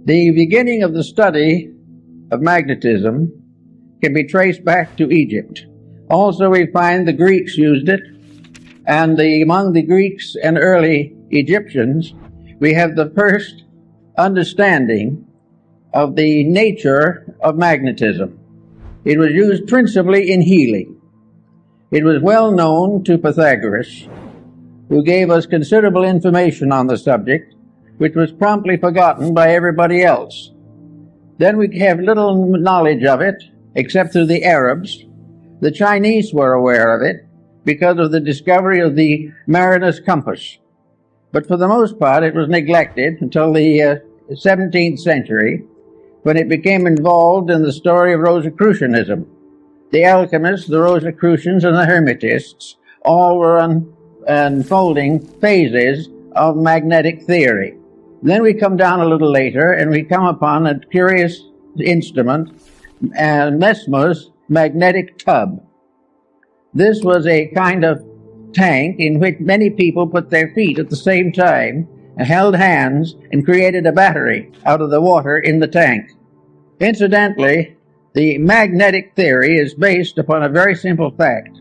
The beginning of the study of magnetism can be traced back to Egypt. Also, we find the Greeks used it, and among the Greeks and early Egyptians, we have the first understanding of the nature of magnetism. It was used principally in healing. It was well known to Pythagoras, who gave us considerable information on the subject, which was promptly forgotten by everybody else. Then we have little knowledge of it, except through the Arabs. The Chinese were aware of it because of the discovery of the mariner's compass. But for the most part, it was neglected until the 17th century, when it became involved in the story of Rosicrucianism. The alchemists, the Rosicrucians, and the Hermetists all were unfolding phases of magnetic theory. Then we come down a little later, and we come upon a curious instrument, Mesmer's magnetic tub. This was a kind of tank in which many people put their feet at the same time and held hands and created a battery out of the water in the tank. Incidentally, the magnetic theory is based upon a very simple fact,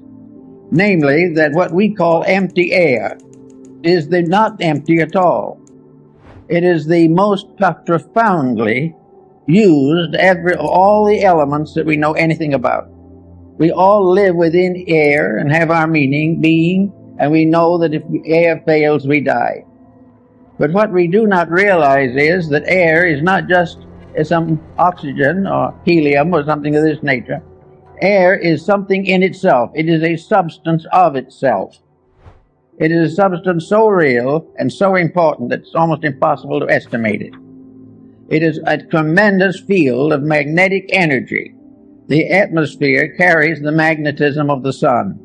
namely that what we call empty air is not empty at all. It is the most profoundly used all the elements that we know anything about. We all live within air and have our being, and we know that if air fails, we die. But what we do not realize is that air is not just some oxygen or helium or something of this nature. Air is something in itself. It is a substance of itself. It is a substance so real and so important that it's almost impossible to estimate it. It is a tremendous field of magnetic energy. The atmosphere carries the magnetism of the sun.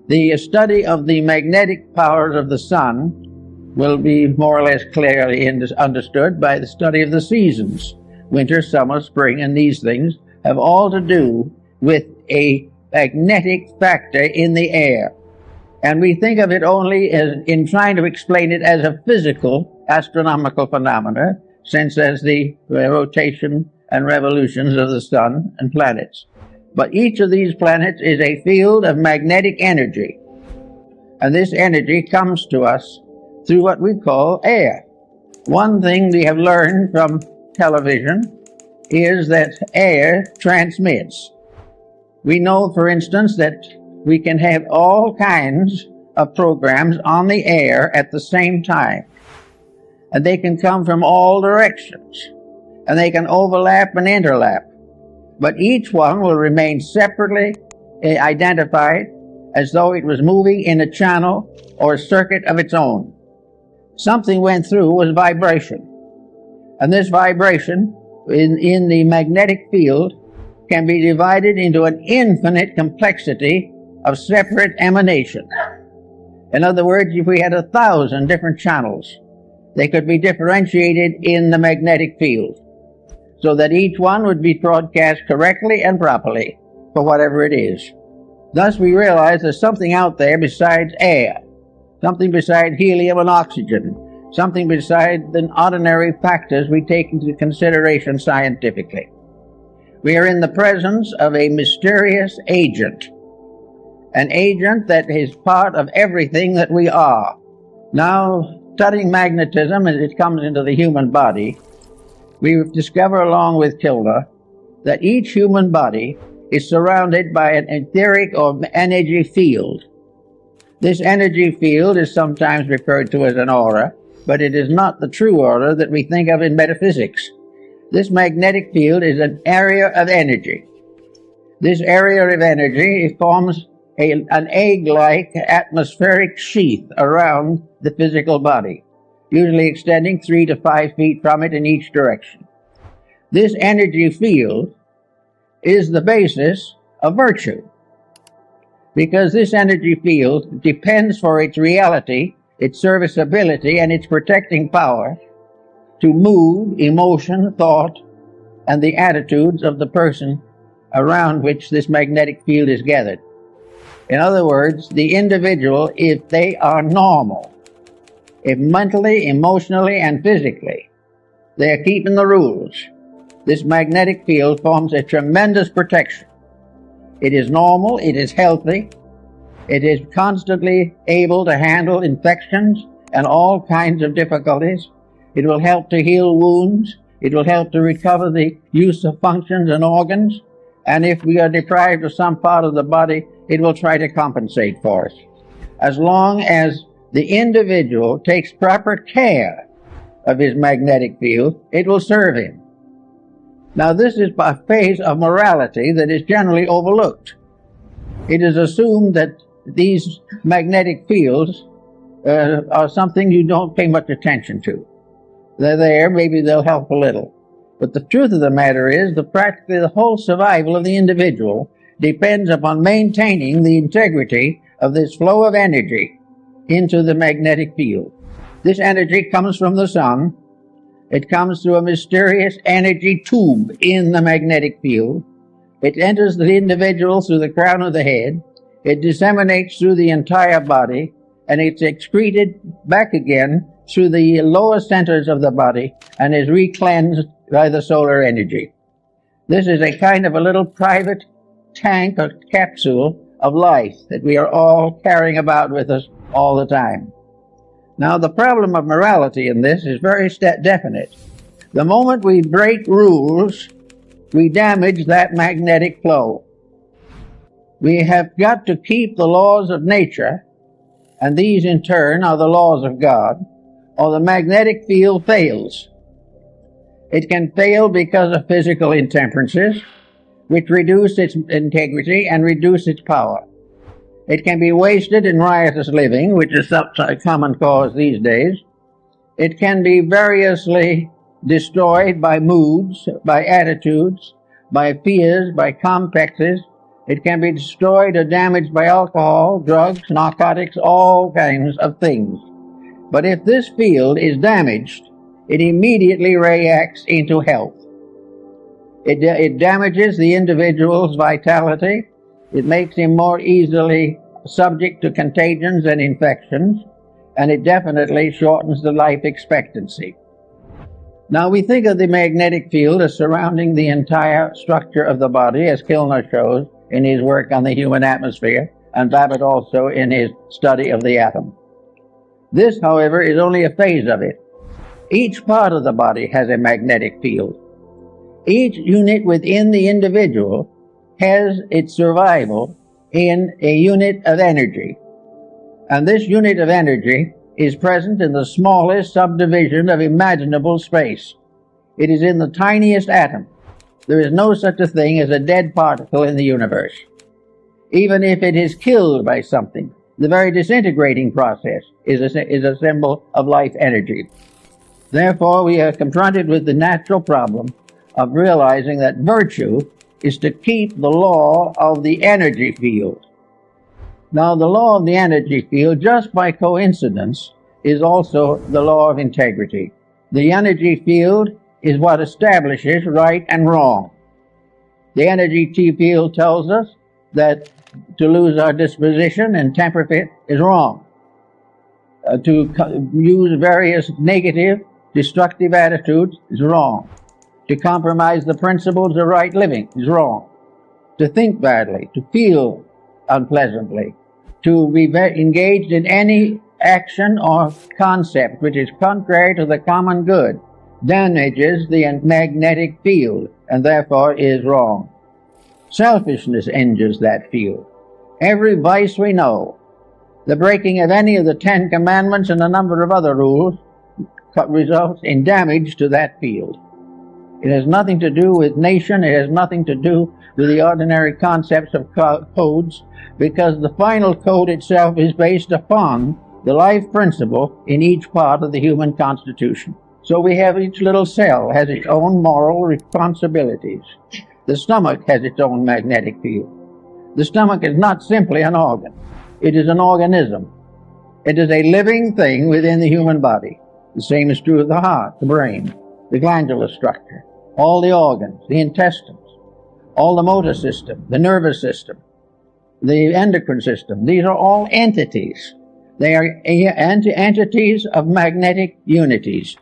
The study of the magnetic powers of the sun will be more or less clearly understood by the study of the seasons. Winter, summer, spring, and these things have all to do with a magnetic factor in the air. And we think of it only in trying to explain it as a physical astronomical phenomena, since as the rotation and revolutions of the sun and planets. But each of these planets is a field of magnetic energy. And this energy comes to us through what we call air. One thing we have learned from television is that air transmits. We know, for instance, that we can have all kinds of programs on the air at the same time. And they can come from all directions. And they can overlap and interlap. But each one will remain separately identified as though it was moving in a channel or a circuit of its own. Something went through was vibration. And this vibration in the magnetic field can be divided into an infinite complexity of separate emanations. In other words, if we had 1,000 different channels, they could be differentiated in the magnetic field, so that each one would be broadcast correctly and properly for whatever it is. Thus we realize there's something out there besides air, something besides helium and oxygen, something besides the ordinary factors we take into consideration scientifically. We are in the presence of a mysterious agent, an agent that is part of everything that we are. Now, studying magnetism as it comes into the human body, we discover, along with Kilda, that each human body is surrounded by an etheric or energy field. This energy field is sometimes referred to as an aura, but it is not the true aura that we think of in metaphysics. This magnetic field is an area of energy. This area of energy forms an egg-like atmospheric sheath around the physical body, usually extending 3 to 5 feet from it in each direction. This energy field is the basis of virtue, because this energy field depends for its reality, its serviceability, and its protecting power to mood, emotion, thought, and the attitudes of the person around which this magnetic field is gathered. In other words, the individual, if they are normal, if mentally, emotionally, and physically, They are keeping the rules. This magnetic field forms a tremendous protection. It is normal, it is healthy, it is constantly able to handle infections and all kinds of difficulties. It will help to heal wounds. It will help to recover the use of functions and organs. And if we are deprived of some part of the body, it will try to compensate for us. As long as the individual takes proper care of his magnetic field, it will serve him. Now, this is a phase of morality that is generally overlooked. It is assumed that these magnetic fields are something you don't pay much attention to. They're there, maybe they'll help a little. But the truth of the matter is that practically the whole survival of the individual depends upon maintaining the integrity of this flow of energy into the magnetic field. This energy comes from the sun. It comes through a mysterious energy tube in the magnetic field. It enters the individual through the crown of the head. It disseminates through the entire body, and it's excreted back again through the lower centers of the body and is recleansed by the solar energy. This is a kind of a little private tank or capsule of life that we are all carrying about with us all the time. Now, the problem of morality in this is very definite. The moment we break rules, we damage that magnetic flow. We have got to keep the laws of nature, and these in turn are the laws of God, or the magnetic field fails. It can fail because of physical intemperances, which reduce its integrity and reduce its power. It can be wasted in riotous living, which is a common cause these days. It can be variously destroyed by moods, by attitudes, by fears, by complexes. It can be destroyed or damaged by alcohol, drugs, narcotics, all kinds of things. But if this field is damaged, it immediately reacts into health. It damages the individual's vitality. It makes him more easily subject to contagions and infections, and it definitely shortens the life expectancy. Now, we think of the magnetic field as surrounding the entire structure of the body, as Kilner shows in his work on the human atmosphere, and Babbitt also in his study of the atom. This, however, is only a phase of it. Each part of the body has a magnetic field. Each unit within the individual has its survival in a unit of energy. And this unit of energy is present in the smallest subdivision of imaginable space. It is in the tiniest atom. There is no such a thing as a dead particle in the universe. Even if it is killed by something, the very disintegrating process is a symbol of life energy. Therefore, we are confronted with the natural problem of realizing that virtue is to keep the law of the energy field. Now, the law of the energy field, just by coincidence, is also the law of integrity. The energy field is what establishes right and wrong. The energy field tells us that to lose our disposition and temper fit is wrong. To use various negative, destructive attitudes is wrong. To compromise the principles of right living is wrong. To think badly, to feel unpleasantly, to be engaged in any action or concept which is contrary to the common good damages the magnetic field and therefore is wrong. Selfishness injures that field. Every vice we know, the breaking of any of the 10 Commandments and a number of other rules results in damage to that field. It has nothing to do with nation. It has nothing to do with the ordinary concepts of codes, because the final code itself is based upon the life principle in each part of the human constitution. So we have each little cell has its own moral responsibilities. The stomach has its own magnetic field. The stomach is not simply an organ. It is an organism. It is a living thing within the human body. The same is true of the heart, the brain, the glandular structure, all the organs, the intestines, all the motor system, the nervous system, the endocrine system. These are all entities. They are entities of magnetic unities.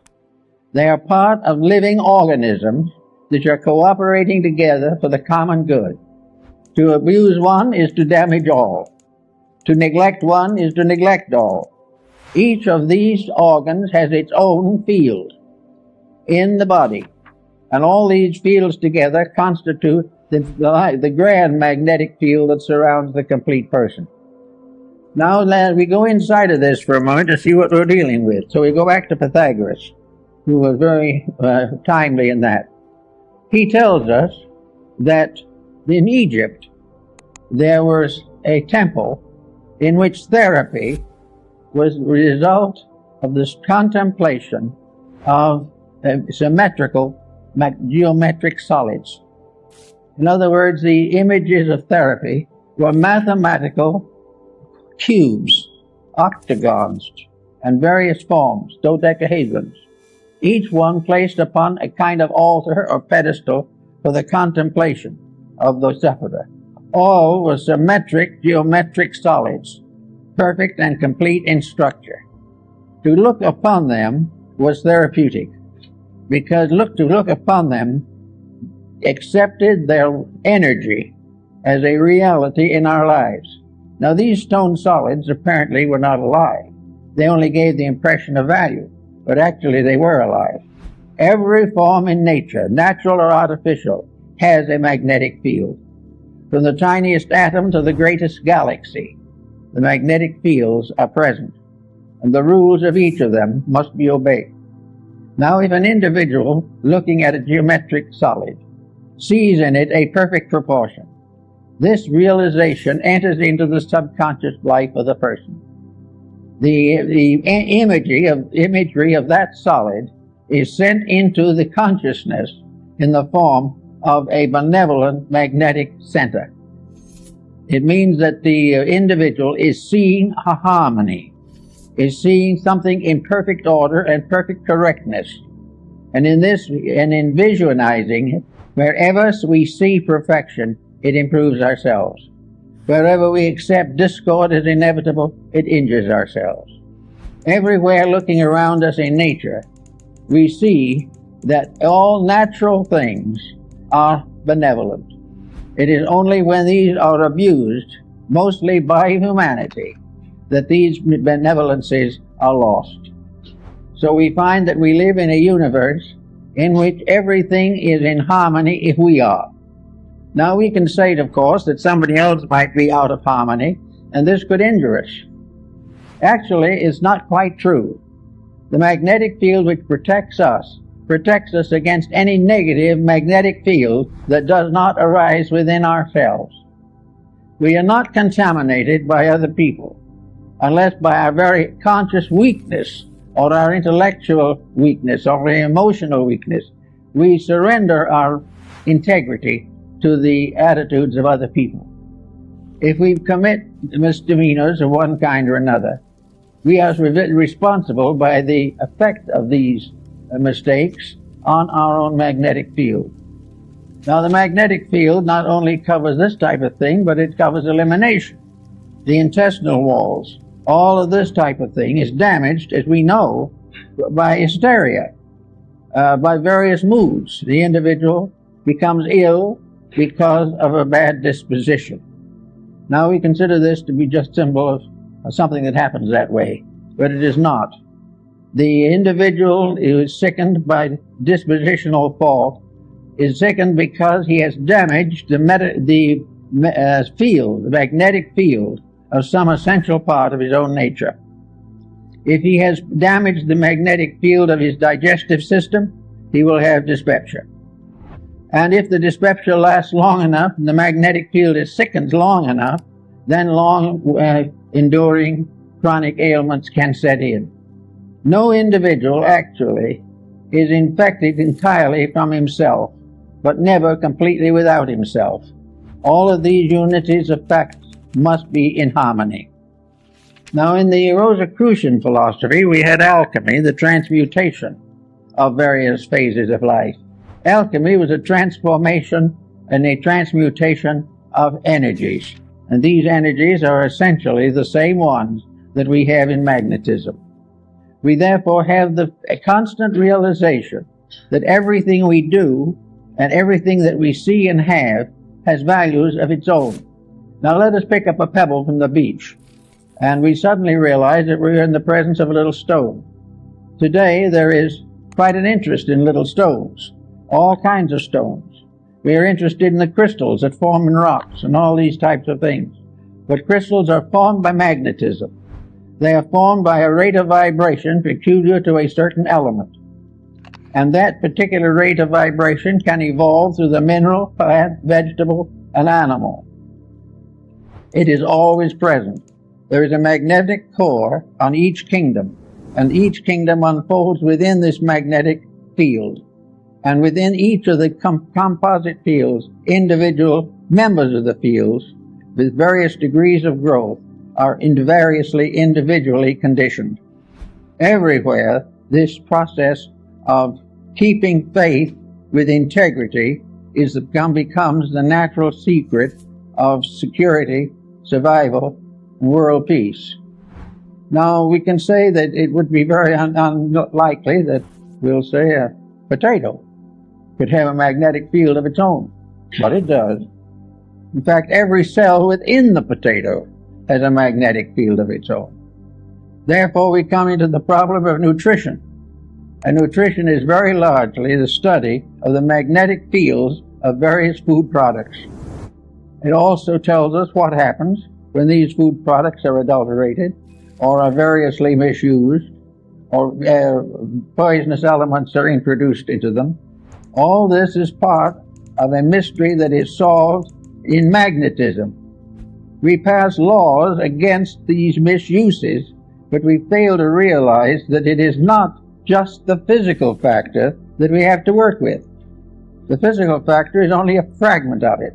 They are part of living organisms that are cooperating together for the common good. To abuse one is to damage all. To neglect one is to neglect all. Each of these organs has its own field in the body, and all these fields together constitute the grand magnetic field that surrounds the complete person. Now we go inside of this for a moment to see what we're dealing with. So we go back to Pythagoras, who was very timely in that. He tells us that in Egypt there was a temple in which therapy was the result of this contemplation of symmetrical geometric solids. In other words, the images of therapy were mathematical cubes, octagons, and various forms, dodecahedrons, each one placed upon a kind of altar or pedestal for the contemplation of the sufferer. All were symmetric geometric solids, perfect and complete in structure. To look upon them was therapeutic, because to look upon them accepted their energy as a reality in our lives. Now, these stone solids apparently were not alive. They only gave the impression of value, but actually they were alive. Every form in nature, natural or artificial, has a magnetic field. From the tiniest atom to the greatest galaxy, the magnetic fields are present, and the rules of each of them must be obeyed. Now, if an individual looking at a geometric solid sees in it a perfect proportion, this realization enters into the subconscious life of the person. The imagery of that solid is sent into the consciousness in the form of a benevolent magnetic center. It means that the individual is seeing a harmony, is seeing something in perfect order and perfect correctness. And in visualizing it, wherever we see perfection, it improves ourselves. Wherever we accept discord as inevitable, it injures ourselves. Everywhere looking around us in nature, we see that all natural things are benevolent. It is only when these are abused, mostly by humanity, that these benevolences are lost. So we find that we live in a universe in which everything is in harmony if we are. Now we can say, of course, that somebody else might be out of harmony, and this could injure us. Actually, it's not quite true. The magnetic field which protects us against any negative magnetic field that does not arise within ourselves. We are not contaminated by other people, unless by our very conscious weakness, or our intellectual weakness, or our emotional weakness, we surrender our integrity to the attitudes of other people. If we commit misdemeanors of one kind or another, we are responsible by the effect of these mistakes on our own magnetic field. Now, the magnetic field not only covers this type of thing, but it covers elimination, the intestinal walls. All of this type of thing is damaged, as we know, by hysteria, by various moods. The individual becomes ill because of a bad disposition. Now we consider this to be just symbol of something that happens that way, but it is not. The individual who is sickened by dispositional fault is sickened because he has damaged the magnetic field of some essential part of his own nature. If he has damaged the magnetic field of his digestive system, he will have dyspepsia. And if the dyspepsia lasts long enough, and the magnetic field is sickened long enough, then enduring chronic ailments can set in. No individual actually is infected entirely from himself, but never completely without himself. All of these unities of facts must be in harmony. Now, in the Rosicrucian philosophy, we had alchemy, the transmutation of various phases of life. Alchemy was a transformation and a transmutation of energies, and these energies are essentially the same ones that we have in magnetism. We therefore have a constant realization that everything we do and everything that we see and have has values of its own. Now let us pick up a pebble from the beach, and we suddenly realize that we're in the presence of a little stone. Today there is quite an interest in little stones, all kinds of stones. We are interested in the crystals that form in rocks and all these types of things. But crystals are formed by magnetism. They are formed by a rate of vibration peculiar to a certain element. And that particular rate of vibration can evolve through the mineral, plant, vegetable, and animal. It is always present. There is a magnetic core on each kingdom, and each kingdom unfolds within this magnetic field. And within each of the composite fields, individual members of the fields with various degrees of growth are variously individually conditioned. Everywhere, this process of keeping faith with integrity becomes the natural secret of security, survival, and world peace. Now, we can say that it would be very unlikely that, we'll say, a potato could have a magnetic field of its own, but it does. In fact, every cell within the potato has a magnetic field of its own. Therefore, we come into the problem of nutrition. And nutrition is very largely the study of the magnetic fields of various food products. It also tells us what happens when these food products are adulterated or are variously misused or poisonous elements are introduced into them. All this is part of a mystery that is solved in magnetism. We pass laws against these misuses, but we fail to realize that it is not just the physical factor that we have to work with. The physical factor is only a fragment of it.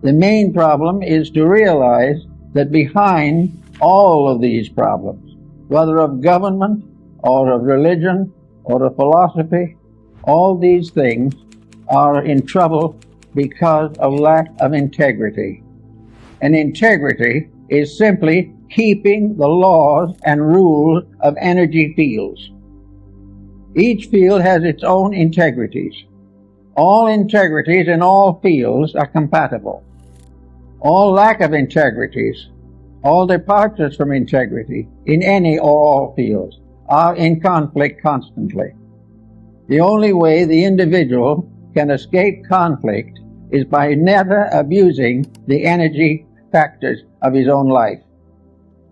The main problem is to realize that behind all of these problems, whether of government or of religion or of philosophy, all these things are in trouble because of lack of integrity. And integrity is simply keeping the laws and rules of energy fields. Each field has its own integrities. All integrities in all fields are compatible. All lack of integrities, all departures from integrity in any or all fields are in conflict constantly. The only way the individual can escape conflict is by never abusing the energy factors of his own life.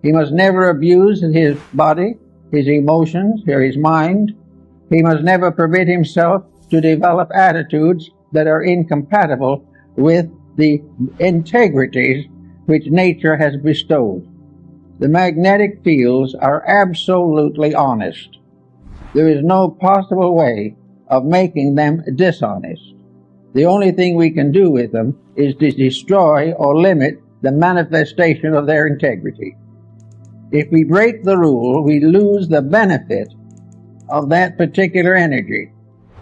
He must never abuse his body, his emotions, or his mind. He must never permit himself to develop attitudes that are incompatible with the integrities which nature has bestowed. The magnetic fields are absolutely honest. There is no possible way of making them dishonest. The only thing we can do with them is to destroy or limit the manifestation of their integrity. If we break the rule, we lose the benefit of that particular energy.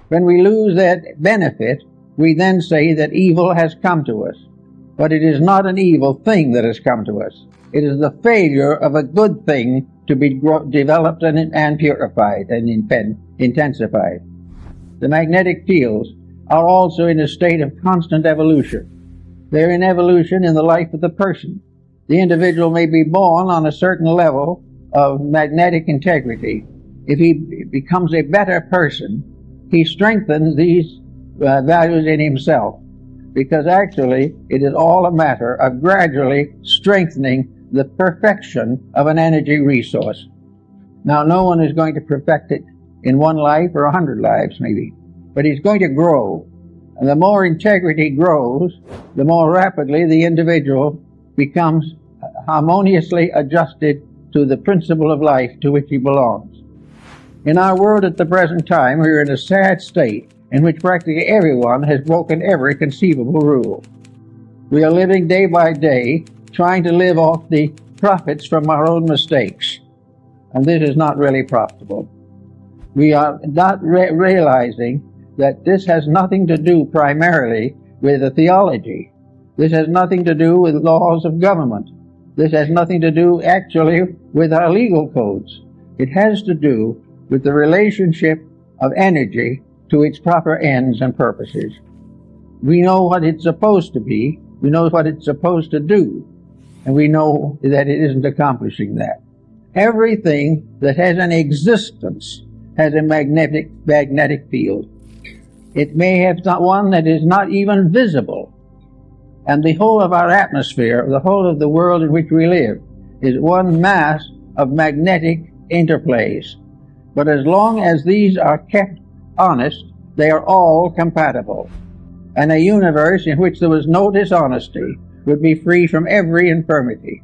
When we lose that benefit, we then say that evil has come to us. But it is not an evil thing that has come to us. It is the failure of a good thing to be developed and purified and intensified. The magnetic fields are also in a state of constant evolution. They're in evolution in the life of the person. The individual may be born on a certain level of magnetic integrity. If he becomes a better person, he strengthens these values in himself, because actually it is all a matter of gradually strengthening the perfection of an energy resource. Now, no one is going to perfect it in one life or 100 lives maybe, but he's going to grow. And the more integrity grows, the more rapidly the individual becomes harmoniously adjusted to the principle of life to which he belongs. In our world at the present time, we are in a sad state in which practically everyone has broken every conceivable rule. We are living day by day trying to live off the profits from our own mistakes, and this is not really profitable. We are not realizing that this has nothing to do primarily with the theology. This has nothing to do with laws of government. This has nothing to do actually with our legal codes. It has to do with the relationship of energy to its proper ends and purposes. We know what it's supposed to be, we know what it's supposed to do, and we know that it isn't accomplishing that. Everything that has an existence has a magnetic field. It may have one that is not even visible. And the whole of our atmosphere, the whole of the world in which we live, is one mass of magnetic interplays. But as long as these are kept honest, they are all compatible. And a universe in which there was no dishonesty would be free from every infirmity.